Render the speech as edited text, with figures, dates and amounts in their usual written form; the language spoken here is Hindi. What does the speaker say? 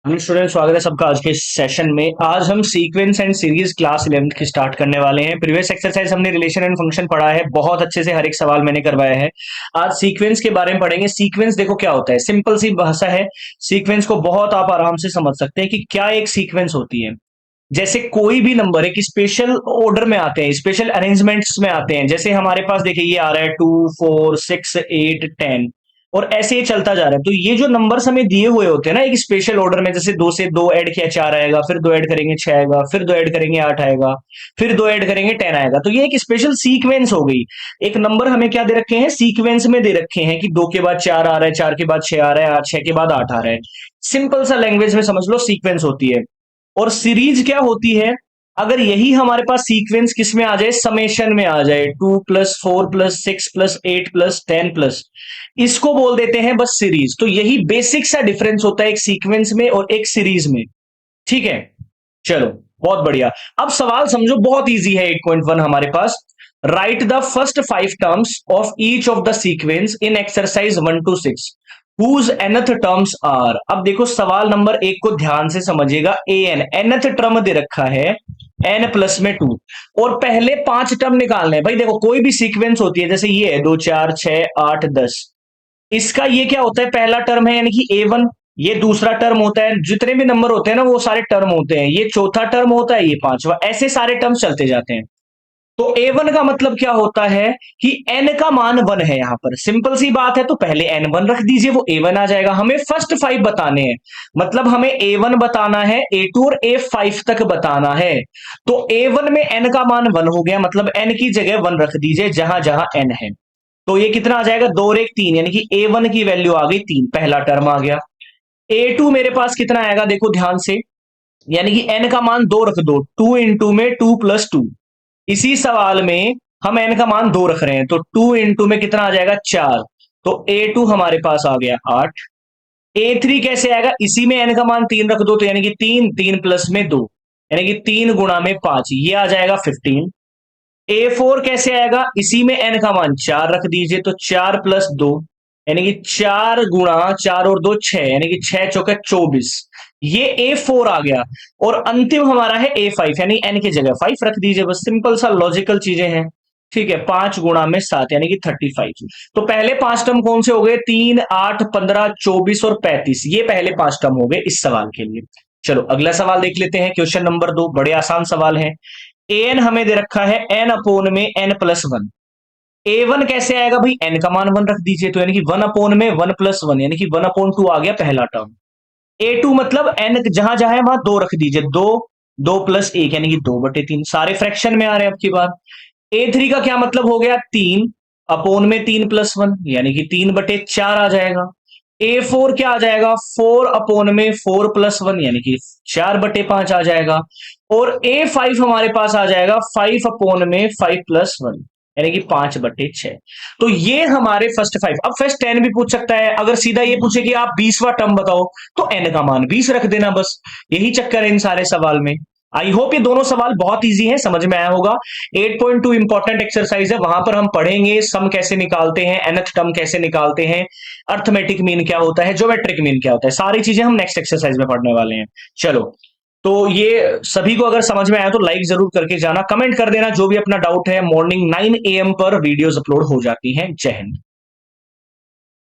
हेलो स्टूडेंट, स्वागत है सबका आज के इस सेशन में। आज हम sequence and series class 11th की स्टार्ट करने वाले हैं। प्रीवियस एक्सरसाइज हमने रिलेशन एंड फंक्शन पढ़ा है, बहुत अच्छे से हर एक सवाल मैंने करवाया है। आज सीक्वेंस के बारे में पढ़ेंगे। सीक्वेंस देखो क्या होता है, सिंपल सी भाषा है। सीक्वेंस को बहुत आप आराम से समझ सकते हैं कि क्या एक सीक्वेंस होती है। जैसे कोई भी नंबर एक स्पेशल ऑर्डर में आते हैं, स्पेशल अरेंजमेंट्स में आते हैं। जैसे हमारे पास देखिए ये आ रहा है 2 4 6 8 10 और ऐसे ही चलता जा रहा है। तो ये जो नंबर्स हमें दिए हुए होते हैं ना एक स्पेशल ऑर्डर में, जैसे 2 से 2 ऐड किया 4 आएगा, फिर 2 ऐड करेंगे 6 आएगा, फिर 2 ऐड करेंगे 8 आएगा, फिर 2 ऐड करेंगे 10 आएगा। तो ये एक स्पेशल सीक्वेंस हो गई। एक नंबर हमें क्या दे रखे हैं, सीक्वेंस में दे रखे हैं कि 2 के बाद 4 आ रहा है, 4 के बाद 6 आ रहा है, 6 के बाद 8 आ रहा है। सिंपल सा लैंग्वेज में समझ लो सीक्वेंस होती है। और सीरीज क्या होती है, अगर यही हमारे पास सीक्वेंस किस में आ जाए, समेशन में आ जाए, 2 + 4 + 6 + 8 + 10 इसको बोल देते हैं बस सीरीज। तो यही बेसिक सा डिफरेंस होता है एक सीक्वेंस में और एक सीरीज में। ठीक है, चलो बहुत बढ़िया। अब सवाल समझो, बहुत इजी है। 8.1 हमारे पास, write the first 5 terms of each of the sequence in exercise 1 to 6 whose nth terms are. अब देखो सवाल नंबर 1 को ध्यान से समझिएगा। एन nth टर्म दे रखा है n+2 और पहले 5 टर्म निकालने हैं। भाई देखो कोई भी सीक्वेंस होती है, जैसे ये है 2 4 6 8 10, इसका ये क्या होता है, पहला टर्म है यानी कि A1, ये दूसरा टर्म होता है। जितने भी नंबर होते हैं ना वो सारे टर्म होते हैं। ये चौथा टर्म होता है, ये पांचवा, ऐसे सारे टर्म चलते जाते हैं। तो A1 का मतलब क्या होता है कि n का मान 1 है। यहां पर सिंपल सी बात है, तो पहले n1 रख दीजिए, वो A1 आ जाएगा। हमें फर्स्ट 5 बताने हैं, मतलब हमें A1 बताना है, A2 और A5 तक बताना है। तो A1 में n का मान 1 हो गया, मतलब n की जगह 1 रख दीजिए जहां जहां n है। तो ये कितना आ जाएगा, 2 और 1 3, यानी कि A1 की वैल्यू आ गई 3, पहला टर्म आ गया। A2 मेरे पास कितना आएगा, देखो ध्यान से, यानी कि n का मान 2 रख दो, 2 इंटू में 2 + 2। इसी सवाल में हम n का मान 2 रख रहे हैं, तो 2 इंटू में कितना आ जाएगा 4। तो A2 हमारे पास आ गया 8। A3 कैसे आएगा, इसी में n का मान 3 रख दो, तो यानी कि 3 3 प्लस में 2, यानी कि 3 गुणा में 5, ये आ जाएगा 15। A4 कैसे आएगा, इसी में n का मान 4 रख दीजिए, तो 4 + 2, यानी कि 4 गुणा 4 और 2 6, यानी कि 6 चौके 24, ये A4 आ गया। और अंतिम हमारा है A5, यानी n की जगह 5 रख दीजिए। बस सिंपल सा लॉजिकल चीजें हैं। ठीक है, 5 गुणा में 7, यानी कि 35। तो पहले 5 टर्म कौन से हो गए, 3 8 15 24 और 35, ये पहले 5 टर्म हो गए इस सवाल के लिए। चलो अगला सवाल देख लेते हैं, क्वेश्चन नंबर 2, बड़े आसान सवाल है। एन हमें दे रखा है n/n+1। A1 कैसे आएगा भाई, n का मान 1 रख दीजिए, तो यानी कि 1/(1+1), यानी कि 1/2 आ गया पहला टर्म। A2 मतलब n जहां जहां है वहां 2 रख दीजिए, 2 2 + 1, यानी कि 2/3, सारे फ्रैक्शन में आ रहे हैं अब की बार। A3 का क्या मतलब हो गया, 3/3+1, यानी कि 3/4 आ जाएगा। A4 क्या आ जाएगा, 4/4+1, यानी कि 4/5 आ जाएगा। और A5 हमारे पास आ जाएगा 5/5+1, यानी कि 5/6। तो ये हमारे फर्स्ट 5। अब फर्स्ट 10 भी पूछ सकता है, अगर सीधा ये पूछे कि आप 20वां टर्म बताओ, तो n का मान 20 रख देना, बस यही चक्कर है इन सारे सवाल में। आई होप ये दोनों सवाल बहुत इजी हैं, समझ में आया होगा। 8.2 इंपॉर्टेंट एक्सरसाइज है, वहां पर हम पढ़ेंगे सम कैसे निकालते हैं, nth टर्म कैसे निकालते हैं, अर्थमेटिक मीन क्या होता है, ज्योमेट्रिक मीन क्या होता है, सारी चीजें हम नेक्स्ट एक्सरसाइज में पढ़ने वाले हैं। चलो, तो ये सभी को अगर समझ में आया तो लाइक जरूर करके जाना, कमेंट कर देना जो भी अपना डाउट है। मॉर्निंग 9 AM पर वीडियोस अपलोड हो जाती हैं। जय हिंद।